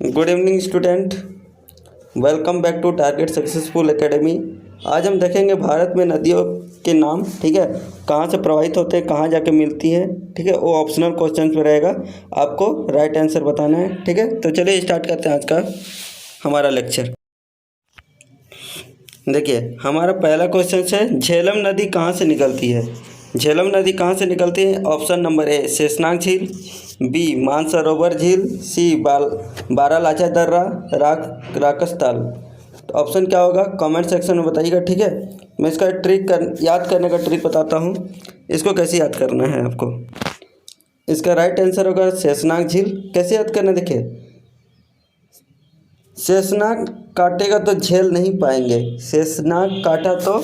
Good evening student, welcome back to Target Successful Academy. आज हम देखेंगे भारत में नदियों के नाम, ठीक है, कहाँ से प्रवाहित होते हैं, कहाँ जाके मिलती हैं, ठीक है। वो ऑप्शनल क्वेश्चन पे रहेगा, आपको राइट आंसर बताना है, ठीक है। तो चलिए स्टार्ट करते हैं आज का हमारा लेक्चर। देखिए हमारा पहला क्वेश्चन है, झेलम नदी कहाँ से निकलती है। झेलम नदी कहाँ से निकलती है? ऑप्शन नंबर ए शेषनाग झील, बी मानसरोवर झील, सी बारालाचा दर्रा, राकसताल। तो ऑप्शन क्या होगा कमेंट सेक्शन में बताइएगा, ठीक है। मैं इसका याद करने का ट्रिक बताता हूँ। इसको कैसे याद करना है आपको। इसका राइट आंसर होगा शेषनाग झील। कैसे याद करना, देखिए शेषनाग काटेगा तो झेल नहीं पाएंगे, शेषनाग काटा तो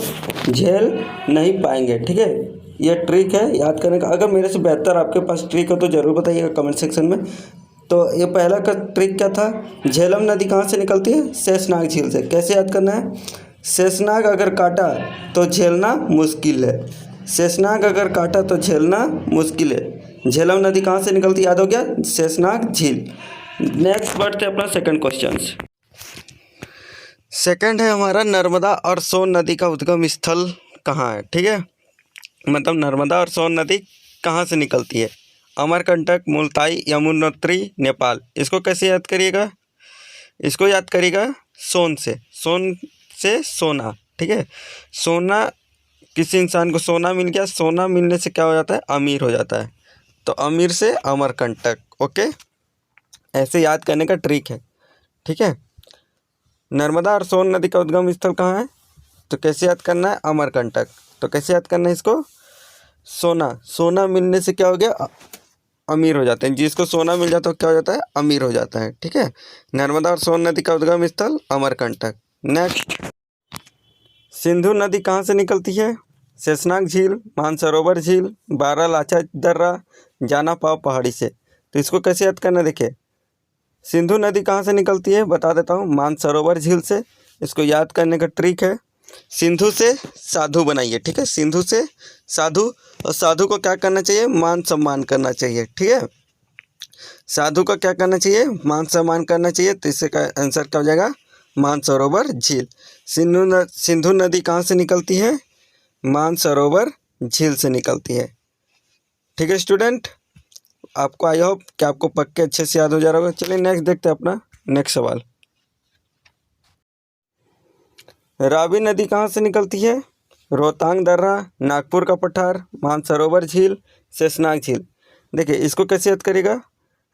झेल नहीं पाएंगे, ठीक है। ये ट्रिक है याद करने का। अगर मेरे से बेहतर आपके पास ट्रिक हो तो ज़रूर बताइएगा कमेंट सेक्शन में। तो ये पहला का ट्रिक क्या था, झेलम नदी कहाँ से निकलती है? शेषनाग झील से। कैसे याद करना है, शेषनाग अगर काटा तो झेलना मुश्किल है, शेषनाग अगर काटा तो झेलना मुश्किल है। झेलम नदी कहाँ से निकलती है, याद हो गया, शेषनाग झील। नेक्स्ट बढ़ते अपना सेकंड क्वेश्चन। सेकंड है हमारा, नर्मदा और सोन नदी का उद्गम स्थल कहाँ है, ठीक है। मतलब नर्मदा और सोन नदी कहाँ से निकलती है? अमरकंटक, मुल्ताई, यमुनोत्री, नेपाल। इसको कैसे याद करिएगा? इसको याद करिएगा सोन से सोना, ठीक है। सोना, किसी इंसान को सोना मिल गया, सोना मिलने से क्या हो जाता है, अमीर हो जाता है। तो अमीर से अमरकंटक, ओके। ऐसे याद करने का ट्रिक है, ठीक है। नर्मदा और सोन नदी का उद्गम स्थल कहाँ है? तो कैसे याद करना है, अमरकंटक। तो कैसे याद करना है इसको, सोना मिलने से क्या हो गया, अमीर हो जाते हैं। जिसको सोना मिल जाता है क्या हो जाता है, अमीर हो जाता है, ठीक है। नर्मदा और सोन नदी का उद्गम स्थल अमरकंटक। नेक्स्ट, सिंधु नदी कहाँ से निकलती है? शेषनाग झील, मानसरोवर झील, बारालाचा दर्रा, जाना पाव पहाड़ी से। तो इसको कैसे याद करना, देखिए सिंधु नदी कहाँ से निकलती है बता देता हूँ, मानसरोवर झील से। इसको याद करने का ट्रिक है, सिंधु से साधु बनाइए, ठीक है। सिंधु से साधु, और साधु को क्या करना चाहिए, मान सम्मान करना चाहिए, ठीक है। साधु को क्या करना चाहिए, मान सम्मान करना चाहिए। तो इससे का आंसर क्या हो जाएगा, मानसरोवर झील। सिंधु नदी कहाँ से निकलती है? मानसरोवर झील से निकलती है, ठीक है स्टूडेंट। आपको आई होप कि आपको पक्के अच्छे से याद हो जा रहा होगा। चलिए नेक्स्ट देखते हैं अपना नेक्स्ट सवाल। रावी नदी कहाँ से निकलती है? रोहतांग दर्रा, नागपुर का पठार, मानसरोवर झील, शेषनाग झील। देखिए इसको कैसे याद करेगा,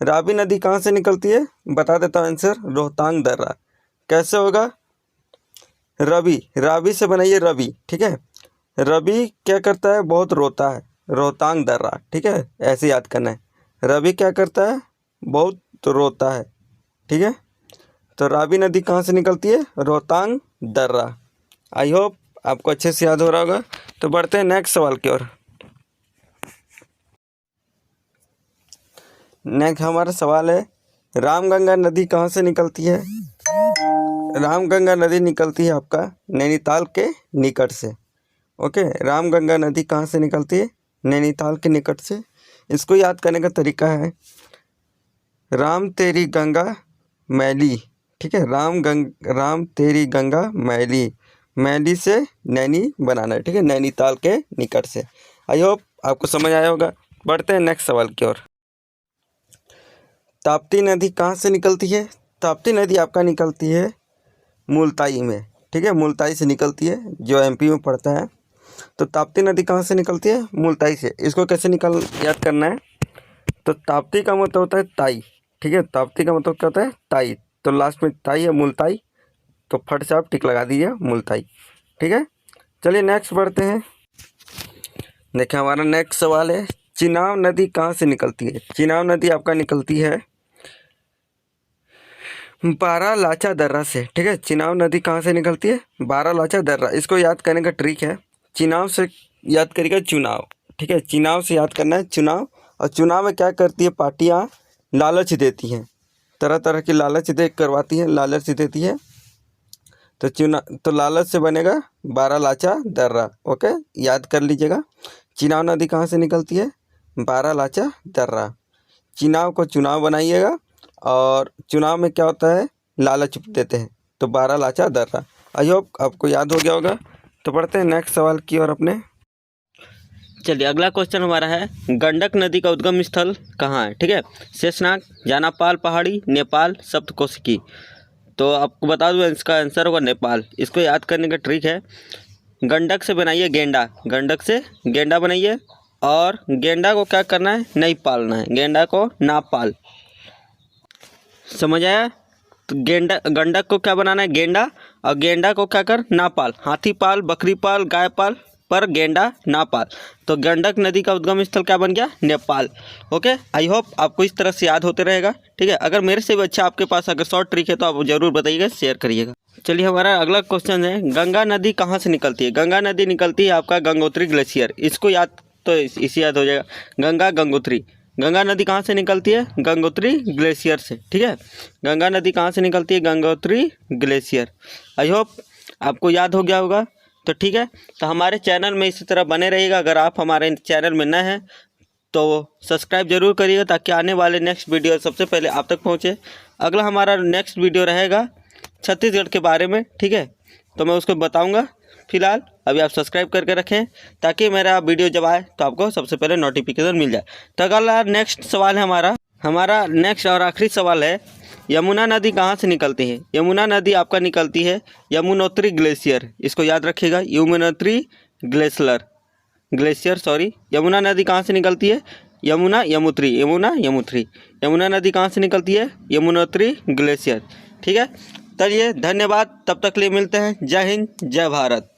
रावी नदी कहाँ से निकलती है बता देता हूँ आंसर, रोहतांग दर्रा। कैसे होगा, रावी से बनाइए रवि, ठीक है। रवि क्या करता है, बहुत रोता है, रोहतांग दर्रा, ठीक है। ऐसे याद करना है, रवि क्या करता है, बहुत रोता है, ठीक है। तो रावी नदी कहाँ से निकलती है, रोहतांग दर्रा। आई होप आपको अच्छे से याद हो रहा होगा। तो बढ़ते हैं नेक्स्ट सवाल की ओर। नेक्स्ट हमारा सवाल है, रामगंगा नदी कहाँ से निकलती है? रामगंगा नदी निकलती है आपका नैनीताल के निकट से, ओके। रामगंगा नदी कहाँ से निकलती है? नैनीताल के निकट से। इसको याद करने का तरीका है, राम तेरी गंगा मैली, ठीक है। राम तेरी गंगा मैली से नैनी बनाना है, ठीक है, नैनीताल के निकट से। आई होप आपको समझ आया होगा। बढ़ते हैं नेक्स्ट सवाल की ओर। ताप्ती नदी कहाँ से निकलती है? ताप्ती नदी आपका निकलती है मुल्ताई में, ठीक है। मुल्ताई से निकलती है, जो एमपी में पड़ता है। तो ताप्ती नदी कहाँ से निकलती है? मुल्ताई से। इसको कैसे याद करना है, तो ताप्ती का मतलब होता है ताई, ठीक है। ताप्ती का मतलब क्या होता है, ताई। तो लास्ट में ताई है, मुल्ताई। तो फट से आप टिक लगा दीजिए, मुल्ताई, ठीक है। चलिए नेक्स्ट बढ़ते हैं। देखिए हमारा नेक्स्ट सवाल है, चिनाब नदी कहाँ से निकलती है? चिनाब नदी आपका निकलती है बारालाचा दर्रा से, ठीक है। चिनाब नदी कहाँ से निकलती है? बारालाचा दर्रा। इसको याद करने का ट्रिक है, चिनाब से याद करिएगा चुनाव, ठीक है। चिनाब से याद करना है चुनाव। और चुनाव में क्या करती है पार्टियां, लालच देती हैं, तरह तरह की लालच करवाती हैं, लालच देती है। तो लालच से बनेगा बारालाचा दर्रा, ओके, याद कर लीजिएगा। चिनाब नदी कहाँ से निकलती है? बारालाचा दर्रा। चिनाब को चुनाव बनाइएगा और चुनाव में क्या होता है, लालच देते हैं। तो 12 लाचा दर्रा। आई होप आपको याद हो गया होगा। तो पढ़ते हैं नेक्स्ट सवाल की ओर अपने। चलिए अगला क्वेश्चन हमारा है, गंडक नदी का उद्गम स्थल कहाँ है? ठीक है, शेषनाग, जानापाल पहाड़ी, नेपाल, सप्तकोशिकी। तो आपको बता दूँ इसका आंसर होगा नेपाल। इसको याद करने का ट्रिक है, गंडक से बनाइए गेंडा, गंडक से गेंडा बनाइए और गेंडा को क्या करना है, नहीं पालना है, गेंडा को ना पाल। समझ आया? तो गंडक को क्या बनाना है, गेंडा, और गेंडा को क्या कर, ना पाल। हाथी पाल, बकरी पाल, गाय पाल, पर गेंडा ना पाल। तो गंडक नदी का उद्गम स्थल क्या बन गया, नेपाल। ओके, आई होप आपको इस तरह से याद होते रहेगा। ठीक है, अगर मेरे से भी अच्छा आपके पास अगर शॉर्ट ट्रिक है तो आप जरूर बताइएगा, शेयर करिएगा। चलिए हमारा अगला क्वेश्चन है, गंगा नदी कहाँ से निकलती है? गंगा नदी निकलती है आपका गंगोत्री ग्लेशियर। इसको याद तो इसी याद हो जाएगा, गंगा गंगोत्री। गंगा नदी कहाँ से निकलती है, गंगोत्री ग्लेशियर से। ठीक है, गंगा नदी कहाँ से निकलती है, गंगोत्री ग्लेशियर। आई होप आपको याद हो गया होगा। तो ठीक है, तो हमारे चैनल में इसी तरह बने रहिएगा। अगर आप हमारे चैनल में नए हैं तो सब्सक्राइब जरूर करिएगा, ताकि आने वाले नेक्स्ट वीडियो सबसे पहले आप तक पहुंचे। अगला हमारा नेक्स्ट वीडियो रहेगा छत्तीसगढ़ के बारे में। ठीक है, तो मैं उसको बताऊंगा। फिलहाल अभी आप सब्सक्राइब करके रखें, ताकि मेरा वीडियो जब आए तो आपको सबसे पहले नोटिफिकेशन मिल जाए। तो अगला नेक्स्ट सवाल है हमारा नेक्स्ट और आखिरी सवाल है, यमुना नदी कहाँ से निकलती है? यमुना नदी आपका निकलती है यमुनोत्री ग्लेशियर। इसको याद रखिएगा, यमुनोत्री ग्लेशियर सॉरी। यमुना नदी कहाँ से निकलती है, यमुना यमुत्री। यमुना नदी कहाँ से निकलती है, यमुनोत्री ग्लेशियर। ठीक है, चलिए धन्यवाद, तब तक के लिए मिलते हैं। जय हिंद, जय भारत।